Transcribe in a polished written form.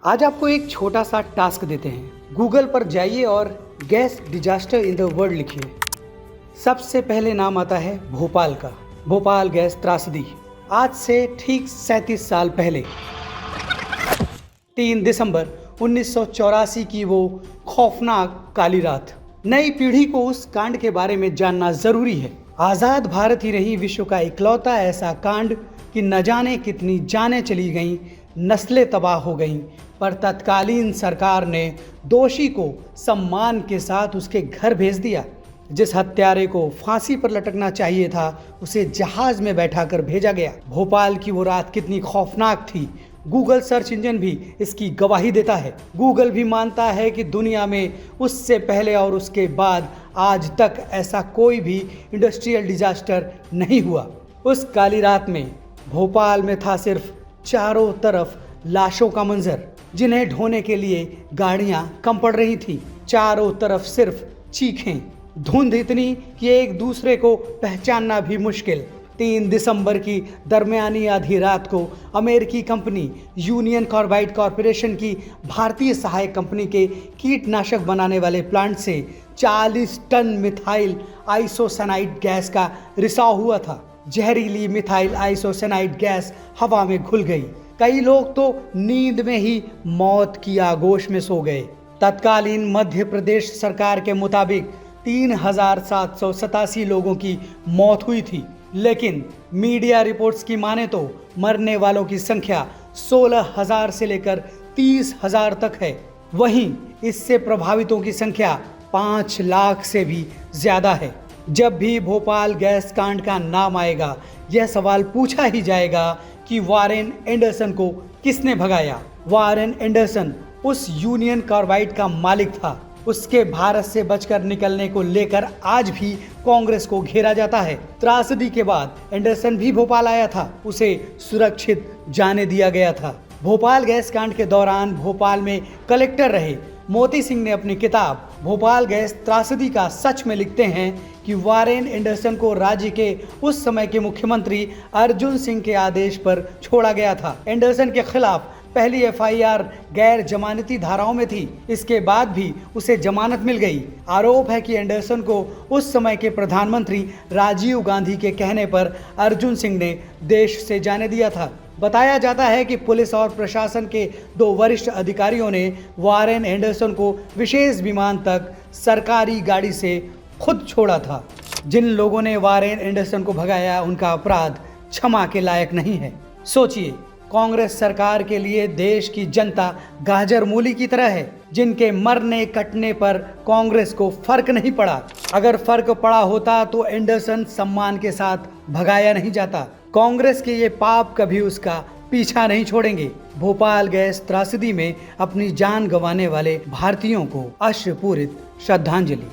आज आपको एक छोटा सा टास्क देते हैं। गूगल पर जाइए और gas disaster in the world लिखिए। सबसे पहले नाम आता है भोपाल का। भोपाल गैस त्रासदी। आज से ठीक 37 साल पहले 3 दिसंबर 1984 की वो खौफनाक काली रात। नई पीढ़ी को उस कांड के बारे में जानना जरूरी है। आजाद भारत ही रही विश्व का इकलौता ऐसा कांड कि न जाने कितनी जानें चली गईं, नस्लें तबाह हो गईं, पर तत्कालीन सरकार ने दोषी को सम्मान के साथ उसके घर भेज दिया। जिस हत्यारे को फांसी पर लटकना चाहिए था उसे जहाज में बैठाकर भेजा गया। भोपाल की वो रात कितनी खौफनाक थी, गूगल सर्च इंजन भी इसकी गवाही देता है। गूगल भी मानता है कि दुनिया में उससे पहले और उसके बाद आज तक ऐसा कोई भी इंडस्ट्रियल डिजास्टर नहीं हुआ। उस काली रात में भोपाल में था सिर्फ चारों तरफ लाशों का मंजर, जिन्हें ढोने के लिए गाड़ियां कम पड़ रही थी। चारों तरफ सिर्फ चीखें, धुंध इतनी कि एक दूसरे को पहचानना भी मुश्किल। 3 दिसंबर की दरमियानी आधी रात को अमेरिकी कंपनी यूनियन कार्बाइड कॉरपोरेशन की भारतीय सहायक कंपनी के कीटनाशक बनाने वाले प्लांट से 40 टन मिथाइल आइसोसाइनाइड गैस का रिसाव हुआ था। जहरीली मिथाइल आइसोसाइनाइड गैस हवा में घुल गई। कई लोग तो नींद में ही मौत की आगोश में सो गए। तत्कालीन मध्य प्रदेश सरकार के मुताबिक 3,787 लोगों की मौत हुई थी, लेकिन मीडिया रिपोर्ट्स की माने तो मरने वालों की संख्या 16,000 से लेकर 30,000 तक है। वहीं इससे प्रभावितों की संख्या 5 लाख से भी ज्यादा है। जब भी भोपाल गैस कांड का नाम आएगा, यह सवाल पूछा ही जाएगा कि वारेन एंडरसन को किसने भगाया। वारेन एंडरसन उस यूनियन कार्बाइड का मालिक था। उसके भारत से बचकर निकलने को लेकर आज भी कांग्रेस को घेरा जाता है। त्रासदी के बाद एंडरसन भी भोपाल आया था, उसे सुरक्षित जाने दिया गया था। भोपाल गैस कांड के दौरान भोपाल में कलेक्टर रहे मोती सिंह ने अपनी किताब भोपाल गैस त्रासदी का सच में लिखते हैं कि वारेन एंडरसन को राज्य के उस समय के मुख्यमंत्री अर्जुन सिंह के आदेश पर छोड़ा गया था। एंडरसन के खिलाफ पहली एफआईआर गैर जमानती धाराओं में थी। इसके बाद भी उसे जमानत मिल गई। आरोप है कि एंडरसन को उस समय के प्रधानमंत्री राजीव गांधी के कहने पर अर्जुन सिंह ने देश से जाने दिया था। बताया जाता है कि पुलिस और प्रशासन के 2 वरिष्ठ अधिकारियों ने वारेन एंडरसन को विशेष विमान तक सरकारी गाड़ी से खुद छोड़ा था। जिन लोगों ने वारेन एंडरसन को भगाया उनका अपराध क्षमा के लायक नहीं है। सोचिए, कांग्रेस सरकार के लिए देश की जनता गाजर मूली की तरह है, जिनके मरने कटने पर कांग्रेस को फर्क नहीं पड़ा। अगर फर्क पड़ा होता तो एंडरसन सम्मान के साथ भगाया नहीं जाता। कांग्रेस के ये पाप कभी उसका पीछा नहीं छोड़ेंगे। भोपाल गैस त्रासदी में अपनी जान गंवाने वाले भारतीयों को अश्रुपूरित श्रद्धांजलि।